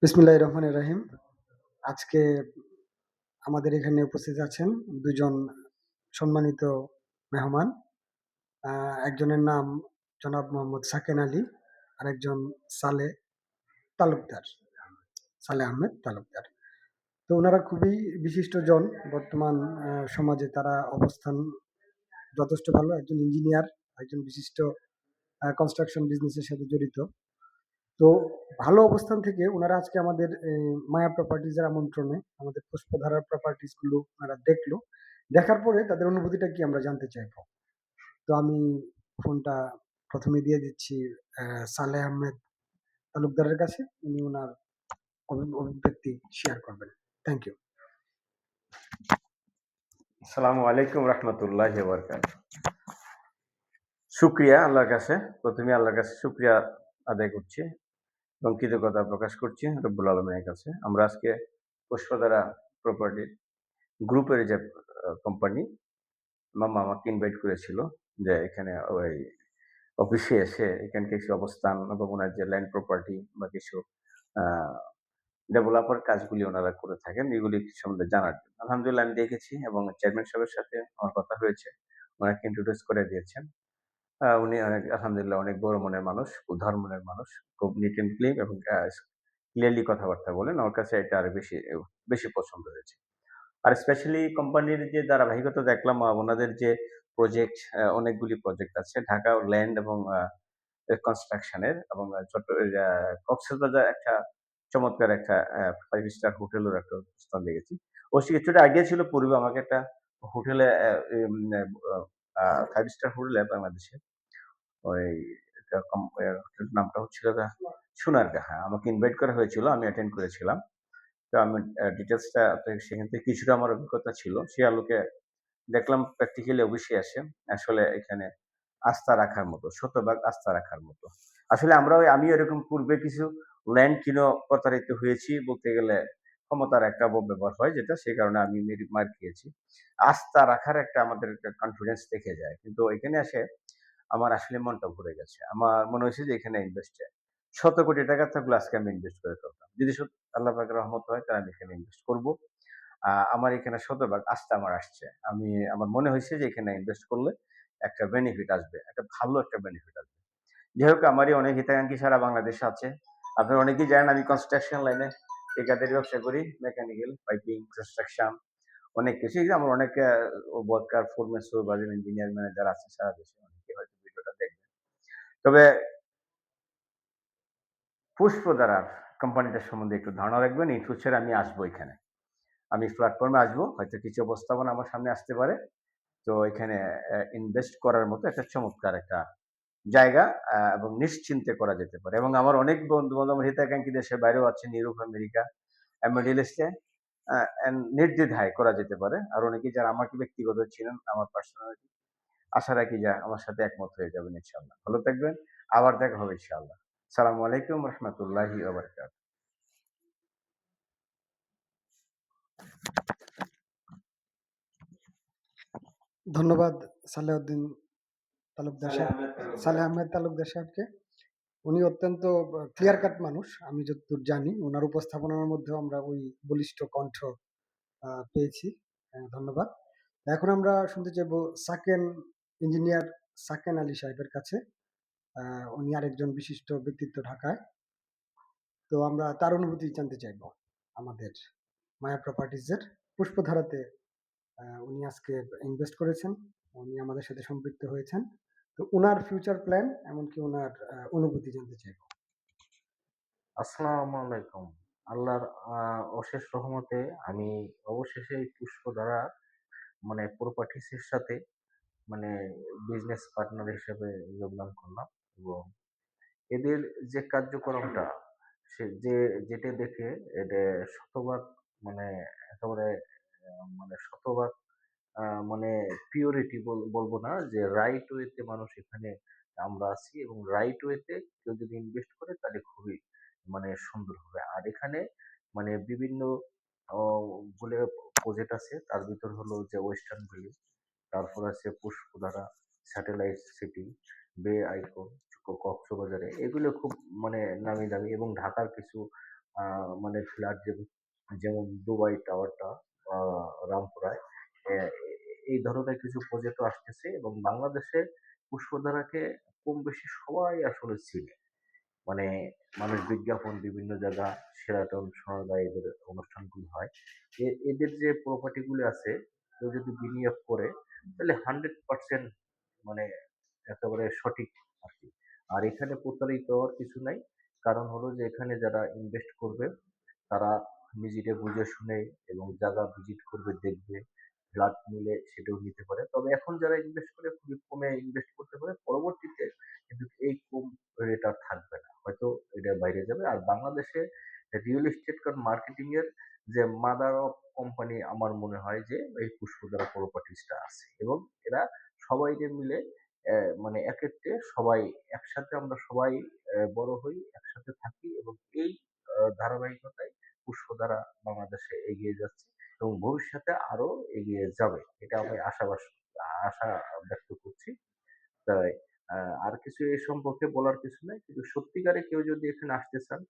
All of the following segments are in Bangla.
বিসমিল্লাহির রহমানির রহিম। আজকে আমাদের এখানে উপস্থিত আছেন ২ জন সম্মানিত মেহমান। একজনের নাম জনাব মোহাম্মদ সাকেন আলী, আরেকজন সালেহ তালুকদার, সালেহ আহমেদ তালুকদার। তো উনারা খুবই বিশিষ্টজন। বর্তমান সমাজে তারা অবস্থান যথেষ্ট ভালো। একজন ইঞ্জিনিয়ার, একজন বিশিষ্ট কনস্ট্রাকশন বিজনেসের সাথে জড়িত। তো ভালো অবস্থান থেকে উনারা আজকে আমাদের মায়া প্রপার্টিজের আমন্ত্রণে আমাদের পুষ্পধারার প্রপার্টিজ গুলো ওনারা দেখলো। দেখার পরে তাদের অনুভূতিটা কি আমরা জানতে চাইবো। তো আমি ফোনটা প্রথমে দিয়ে দিচ্ছি সালেহ আহমেদ তালুকদারের কাছে। উনি ওনার অভিব্যক্তি শেয়ার করবেন। Thank you. আসসালামু আলাইকুম রহমতুল্লাহি ওয়া বারাকাতুহু। শুকরিয়া আল্লাহর কাছে। প্রথমে আল্লাহর কাছে শুকরিয়া আদায় করছি এবং কৃতজ্ঞতা প্রকাশ করছি রব্বুল আলামিনের কাছে। আমরা আজকে পুষ্পধারা প্রপার্টি গ্রুপের যে কোম্পানি মামা আমাকে ইনভাইট করেছিল যে এখানে ওই অফিসে এসে এখানকার কিছু অবস্থান এবং ওনার যে ল্যান্ড প্রপার্টি বা কিছু আ ডেভেলপার কাজগুলি ওনারা করে থাকেন এগুলি সম্বন্ধে জানার জন্য। আলহামদুলিল্লাহ আমি দেখেছি এবং চেয়ারম্যান সাহেবের সাথে আমার কথা হয়েছে। ওনাকে ইন্ট্রোডিউস করে দিয়েছেন। উনি অনেক আলহামদুলিল্লাহ অনেক বড় মনের মানুষ, উদার মনের মানুষ। খুব নিট অ্যান্ড ক্লিন এবং ক্লিয়ারলি কথাবার্তা বলেন। আমার কাছে এটা আরো বেশি পছন্দ হয়েছে। আর স্পেশালি কোম্পানির যে ধারাবাহিকতা দেখলাম ওনাদের যে প্রজেক্ট অনেকগুলি প্রজেক্ট আছে। ঢাকা ল্যান্ড এবং কনস্ট্রাকশন এর এবং কক্সবাজার একটা চমৎকার একটা 5 স্টার হোটেলের একটা স্থান দেখেছি। অবশ্যই কিছুটা আইডিয়া ছিল পূর্বে আমাকে একটা হোটেলে 5 স্টার হোটেলে বাংলাদেশে ওই একটা হোটেলের নামটা হচ্ছিল সোনারগাঁ। হ্যাঁ, আমাকে ইনভাইট করা হয়েছিল। আমি অ্যাটেন্ড করেছিলাম। তো আমি ডিটেইলসটা সেখান থেকে কিছুটা আমার অভিজ্ঞতা ছিল। সে আলোকে দেখলাম প্র্যাকটিক্যালি অবশ্যই আসলে এখানে আস্থা রাখার মতো, শতভাগ আস্থা রাখার মতো। আসলে আমিও এরকম পূর্বে কিছু ল্যান্ড কিনে প্রতারিত হয়েছি বলতে গেলে ক্ষমতার একটা অপব্যবহার হয় যেটা সে কারণে আমি মার খেয়েছি। আস্থা রাখার একটা আমাদের একটা কনফিডেন্স থেকে যায়। কিন্তু এখানে এসে আমার আসলে মনটা ভরে গেছে। আমার মনে হয়েছে যে এখানে শত কোটি টাকা থাকলে আজকে আমি ইনভেস্ট করে ফেলতাম। যদি আল্লাহ পাকের রহমত হয় তাহলে আমি এখানে ইনভেস্ট করব। আমার এখানে শতভাগ আস্থা আমার আসছে। আমার মনে হয়েছে যে এখানে ইনভেস্ট করলে একটা বেনিফিট আসবে। ভালো একটা বেনিফিট আসবে। যাই হোক আমারই অনেক হিতাকাঙ্ক্ষী সারা বাংলাদেশে আছে। আপনারা অনেকেই জানেন আমি কনস্ট্রাকশন লাইনে ঠিকাদারি ব্যবসা করি। মেকানিক্যাল, পাইপিং, কনস্ট্রাকশন অনেক কিছু। এই যে আমার অনেক worker, foreman, supervisor, engineer, manager আছে সারা দেশে। অনেকে হয়তো ভিডিওটা দেখবে। তবে পুষ্পধারার কোম্পানিটার সম্বন্ধে একটু ধারণা রাখবেন। ইন ফিউচার আমি আসবো এখানে। আমি প্ল্যাটফর্মে আসবো। হয়তো কিছু উপস্থাপনা আমার সামনে আসতে পারে। তো এখানে ইনভেস্ট করার মতো একটা চমৎকার একটা জায়গা এবং নিশ্চিন্তে করা যেতে পারে। এবং আমার অনেক বন্ধু-বান্ধব আমার হিতাকাঙ্ক্ষী দেশের বাইরেও আছেন, ইউরোপ, আমেরিকা, মিডল ইস্টে নির্দ্বিধায় করা যেতে পারে। আর অনেকেই যারা আমাকে ব্যক্তিগত চিনেন, আমার পার্সোনালিটি আশা রাখি যে আমার সাথে একমত হয়ে যাবেন ইনশাআল্লাহ। ভালো থাকবেন। আবার দেখা হবে ইনশাআল্লাহ। আসসালামু আলাইকুম রহমতুল্লাহি ওয়া বারাকাতুহু। ধন্যবাদ সালেহউদ্দিন তালুকদার সাহেব, সালেহ আহমেদ তালুকদার সাহেবকে। উনি অত্যন্ত ক্লিয়ার কাট মানুষ। আমি যতদূর জানি উনার উপস্থাপনার মধ্যেও আমরা ওই বলিষ্ঠ কণ্ঠ পেয়েছি। ধন্যবাদ। এখন আমরা শুনতে চাইবো ইঞ্জিনিয়ার সাকেন আলী সাহেবের কাছে। উনি আরেকজন বিশিষ্ট ব্যক্তিত্ব ঢাকায়। তো আমরা তার অনুভূতি জানতে চাইবো আমাদের মায়া প্রপার্টিজের পুষ্পধারাতে। উনি আজকে ইনভেস্ট করেছেন। উনি আমাদের সাথে সম্পৃক্ত হয়েছেন। তো উনার ফিউচার প্ল্যান এমনকি উনার অনুভূতি জানতে চাইবো। আসসালামু আলাইকুম। আল্লাহর অশেষ রহমতে আমি অবশেষে এই পুষ্পধারা প্রপার্টিস এর সাথে মানে বিজনেস পার্টনার হিসেবে যোগদান করলাম এবং এদের যে কার্যক্রমটা যেটা দেখে এটা শতভাগ মানে একেবারে শতভাগ আ মানে পিওরিটি বলবো না যে রাইট ওয়েতে মানুষ এখানে আমরা আছি এবং রাইট ওয়েতে কেউ যদি ইনভেস্ট করে তাহলে খুবই সুন্দর হবে। আর এখানে বিভিন্ন অ বলে প্রজেক্ট আছে। তার ভিতর হলো যে ওয়েস্টার্ন ভ্যালি, তারপর আছে পুষ্পধারা, স্যাটেলাইট সিটি, বে আইকন, কক্সবাজারে। এগুলো খুব নামি দামি এবং ঢাকার কিছু মানে ফ্ল্যাট যেমন দুবাই টাওয়ারটা, রামপুরায়, এই ধরনের কিছু প্রজেক্টও আসতেছে এবং বাংলাদেশে পুষ্পধারাকে কম বেশি সবাই আসলে চিনে। মানে মানুষ বিজ্ঞাপন বিভিন্ন জায়গা, শেরাটন, সোনারগাঁয়ে এদের অনুষ্ঠানগুলো হয়। এদের যে প্রপার্টি গুলো আছে, কেউ যদি বিনিয়োগ করে তাহলে 100% মানে একেবারে সঠিক আরকি। আর এখানে প্রতারিত হওয়ার কিছু নাই। কারণ হলো যে এখানে যারা ইনভেস্ট করবে তারা নিজেকে বুঝে শুনে এবং জায়গা ভিজিট করবে, দেখবে, ফ্ল্যাট নিলে সেটাও নিতে পারে। তবে এখন যারা ইনভেস্ট করে খুবই কমে ইনভেস্ট করতে পারে। পরবর্তীতে কিন্তু এই কম রেট আর থাকবে না। হয়তো এটা বাইরে যাবে। আর বাংলাদেশে রিয়েল এস্টেট কাম মার্কেটিং এর যে মাদার অফ কোম্পানি আমার মনে হয় যে এই পুষ্পধারা প্রপার্টিজটা আছে। এবং এরা সবাই যে মিলে মানে এক্ষেত্রে সবাই একসাথে আমরা সবাই বড় হই, একসাথে থাকি এবং এই ধারাবাহিকতায় পুষ্পধারা বাংলাদেশে এগিয়ে যাচ্ছে এবং ভবিষ্যতে আরো এগিয়ে যাবে। এটা আমি আশা ব্যক্ত করছি। তাই আর কিছু এ সম্পর্কে বলার কিছু নাই। কিন্তু সত্যিকারে কেউ যদি এখানে আসতে চান,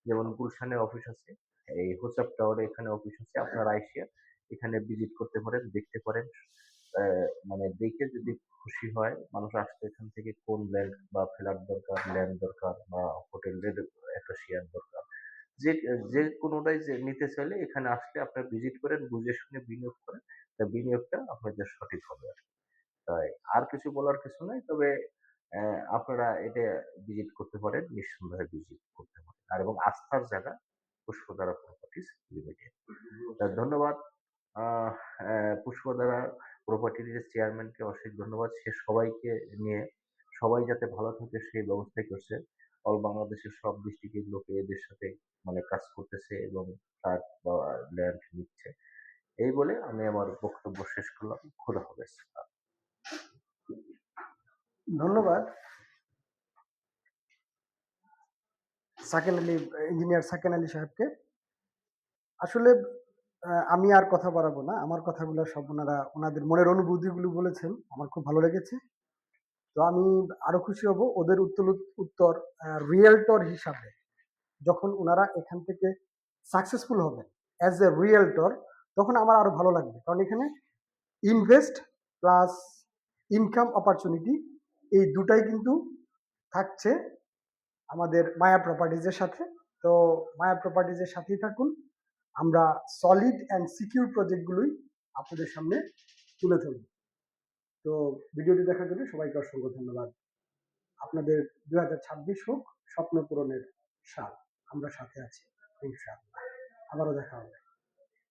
যেমন গুলশানে অফিস আছে, এই হোসাব টাওয়ারে এখানে অফিস আছে। আপনারা আইসা এখানে ভিজিট করতে পারেন, দেখতে পারেন। মানে দেখে যদি খুশি হয়, মানুষ আসলে এখান থেকে কোন ল্যান্ড বা ফ্ল্যাট দরকার, ল্যান্ড দরকার বা হোটেলের একটা শেয়ার দরকার। যে কোনোটাই যে নিতে চাইলে এখানে আসলে আপনারা ভিজিট করেন, বুঝে শুনে বিনিয়োগ করেন। তা বিনিয়োগটা আপনাদের সঠিক হবে আরকি। তাই আর কিছু বলার কিছু নাই। তবে আপনারা এটা ভিজিট করতে পারেন, নিঃসন্দেহে ভিজিট করতে পারেন। আর এবং আস্থার জায়গা পুষ্পধারা প্রপার্টিজ লিমিটেড। ধন্যবাদ। আহ পুষ্পধারা প্রপার্টির যে চেয়ারম্যানকে অশেষ ধন্যবাদ। সে সবাইকে নিয়ে সবাই যাতে ভালো থাকে সেই ব্যবস্থাই করছে। অল বাংলাদেশের সব ডিস্ট্রিক্টের লোকে এদের সাথে মানে কাজ করতেছে এবং ফ্ল্যাট বা ল্যান্ড নিচ্ছে। এই বলে আমি আমার বক্তব্য শেষ করলাম। খোদা হাফেজ। ধন্যবাদ সাকেন আলী, ইঞ্জিনিয়ার সাকেন আলী সাহেবকে। আসলে আমি আর কথা বাড়াবো না। আমার কথাগুলো সব ওনাদের মনের অনুভূতিগুলো বলেছেন। আমার খুব ভালো লেগেছে। তো আমি আরো খুশি হব ওদের উত্তর রিয়েলটর হিসাবে যখন ওনারা এখান থেকে সাকসেসফুল হবেন অ্যাজ এ রিয়েলটর, তখন আমার আরো ভালো লাগবে। কারণ এখানে ইনভেস্ট প্লাস ইনকাম অপরচুনিটি এই দুটাই কিন্তু থাকছে আমাদের মায়া প্রপার্টিজের সাথে। তো মায়া প্রপার্টিজের সাথেই থাকুন। আমরা সলিড অ্যান্ড সিকিউর প্রজেক্টগুলোই আপনাদের সামনে তুলে ধরব। তো ভিডিওটি দেখার জন্য সবাইকে অসংখ্য ধন্যবাদ। আপনাদের 2026 হোক স্বপ্ন পূরণের সাল। আমরা সাথে আছি ইনশাআল্লাহ। আবারও দেখা হবে।